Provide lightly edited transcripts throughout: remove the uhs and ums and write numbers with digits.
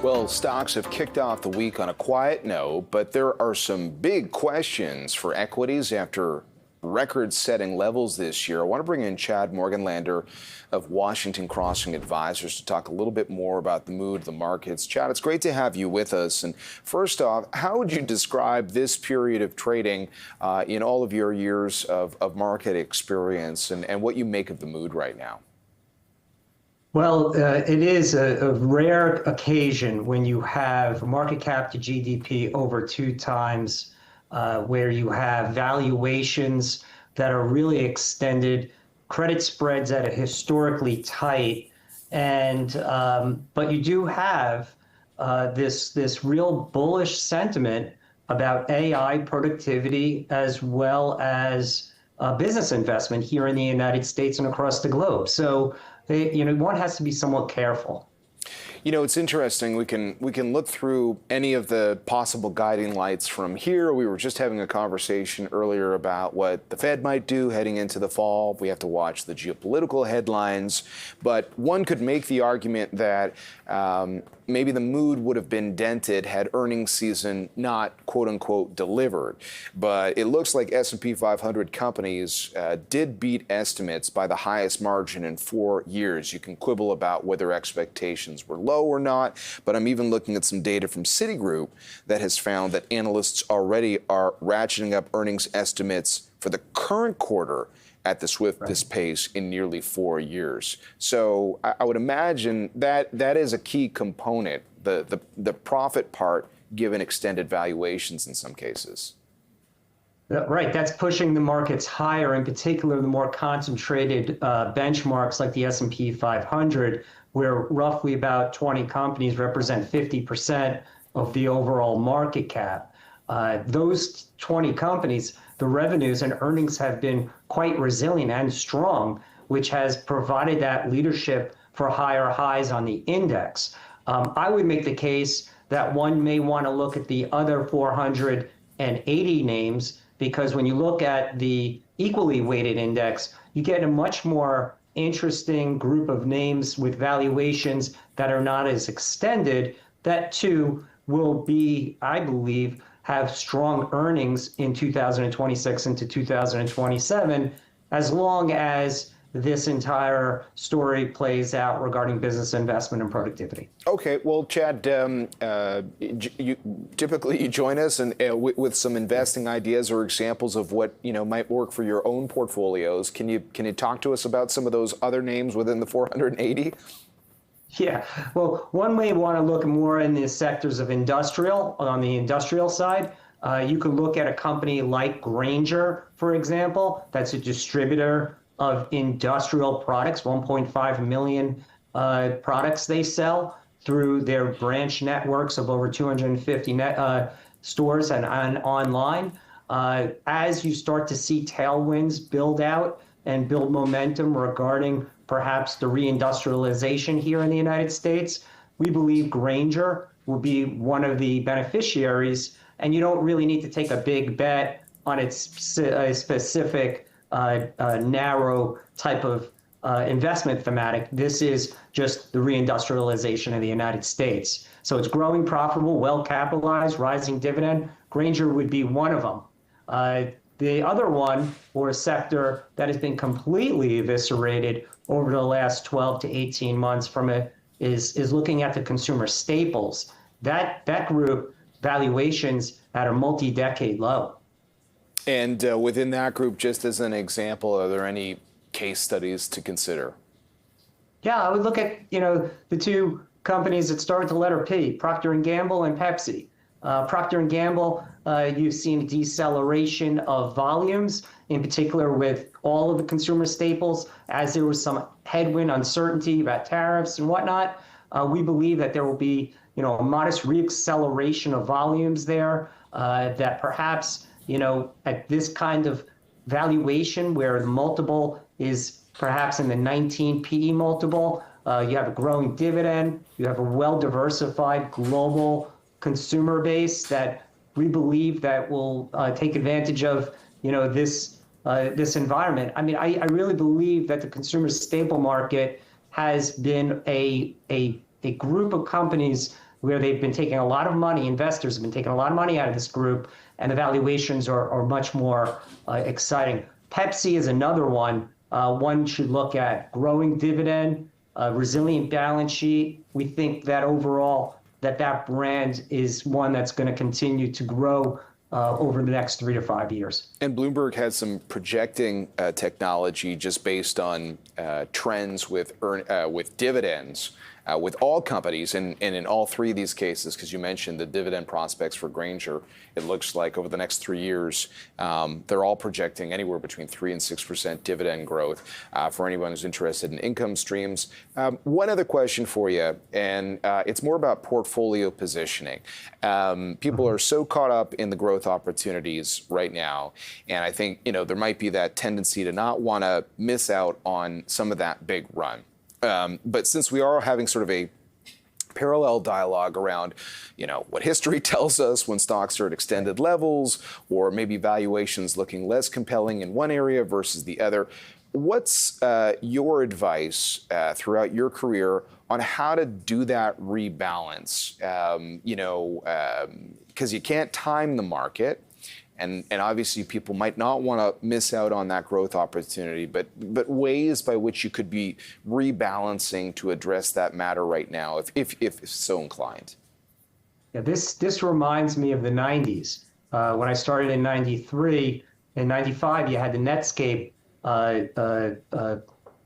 Well, stocks have kicked off the week on a quiet note, but there are some big questions for equities after record-setting levels this year. I want to bring in Chad Morganlander of Washington Crossing Advisors to talk a little bit more about the mood of the markets. Chad, it's great to have you with us. And first off, how would you describe this period of trading in all of your years of market experience and what you make of the mood right now? Well, it is a rare occasion when you have market cap to GDP over 2 times, where you have valuations that are really extended, credit spreads that are historically tight, and but you do have this real bullish sentiment about AI productivity as well as business investment here in the United States and across the globe. So one has to be somewhat careful. You know, it's interesting. We can look through any of the possible guiding lights from here. We were just having a conversation earlier about what the Fed might do heading into the fall. We have to watch the geopolitical headlines. But one could make the argument that maybe the mood would have been dented had earnings season not, quote unquote, delivered. But it looks like S&P 500 companies did beat estimates by the highest margin in 4 years. You can quibble about whether expectations were low or not, but I'm even looking at some data from Citigroup that has found that analysts already are ratcheting up earnings estimates for the current quarter at the swiftest pace in nearly 4 years. So I would imagine that is a key component, the profit part, given extended valuations in some cases. Right, that's pushing the markets higher, in particular the more concentrated benchmarks like the S&P 500, where roughly about 20 companies represent 50% of the overall market cap. Those 20 companies, the revenues and earnings have been quite resilient and strong, which has provided that leadership for higher highs on the index. I would make the case that one may want to look at the other 480 names, because when you look at the equally weighted index, you get a much more interesting group of names with valuations that are not as extended, that too will be, I believe, have strong earnings in 2026 into 2027, as long as this entire story plays out regarding business investment and productivity. Okay, well, Chad, you typically join us with some investing ideas or examples of what might work for your own portfolios. Can you talk to us about some of those other names within the 480? Yeah, well, one may want to look more in the sectors of industrial, on the industrial side. You could look at a company like Grainger, for example. That's a distributor of industrial products, 1.5 million products they sell through their branch networks of over 250 stores and online. As you start to see tailwinds build out and build momentum regarding perhaps the reindustrialization here in the United States, we believe Grainger will be one of the beneficiaries, and you don't really need to take a big bet on its specific narrow type of investment thematic. This is just the reindustrialization of the United States. So it's growing, profitable, well capitalized, rising dividend. Grainger would be one of them. The other one, or a sector that has been completely eviscerated over the last 12 to 18 months is looking at the consumer staples. That group, valuations at a multi-decade low. And within that group, just as an example, are there any case studies to consider? Yeah, I would look at the two companies that start with the letter P, Procter & Gamble and Pepsi. Procter & Gamble, you've seen deceleration of volumes, in particular with all of the consumer staples, as there was some headwind uncertainty about tariffs and whatnot. We believe that there will be a modest reacceleration of volumes there, that perhaps at this kind of valuation where the multiple is perhaps in the 19 PE multiple, you have a growing dividend, you have a well-diversified global consumer base that we believe that will take advantage of this environment. I mean, I really believe that the consumer staple market has been a group of companies where they've been taking a lot of money, investors have been taking a lot of money out of this group, and the valuations are much more exciting. Pepsi is another one. One should look at growing dividend, resilient balance sheet. We think that overall that brand is one that's going to continue to grow over the next 3 to 5 years. And Bloomberg has some projecting technology just based on trends with dividends with all companies, and in all three of these cases, because you mentioned the dividend prospects for Grainger, it looks like over the next 3 years, they're all projecting anywhere between 3 and 6% dividend growth for anyone who's interested in income streams. One other question for you, and it's more about portfolio positioning. People are so caught up in the growth opportunities right now, and I think there might be that tendency to not want to miss out on some of that big run. But since we are having sort of a parallel dialogue around, what history tells us when stocks are at extended levels, or maybe valuations looking less compelling in one area versus the other, what's your advice throughout your career on how to do that rebalance? Because you can't time the market. And obviously, people might not want to miss out on that growth opportunity, but ways by which you could be rebalancing to address that matter right now, if so inclined. Yeah, this reminds me of the 90s. When I started in 93, in 95, you had the Netscape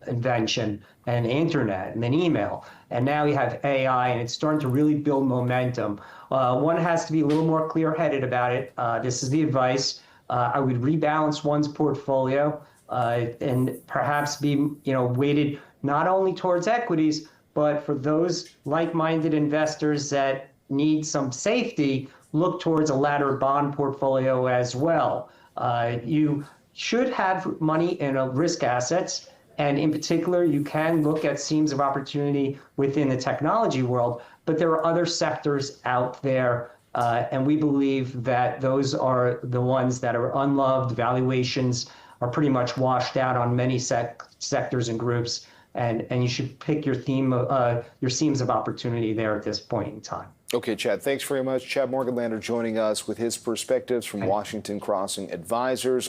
invention and internet and then email. And now you have AI, and it's starting to really build momentum. One has to be a little more clear-headed about it. This is the advice. I would rebalance one's portfolio and perhaps be weighted not only towards equities, but for those like-minded investors that need some safety, look towards a laddered bond portfolio as well. You should have money in risk assets. And in particular, you can look at seams of opportunity within the technology world, but there are other sectors out there, and we believe that those are the ones that are unloved. Valuations are pretty much washed out on many sectors and groups, and you should pick your seams of opportunity there at this point in time. Okay, Chad, thanks very much. Chad Morganlander joining us with his perspectives from Washington Crossing Advisors.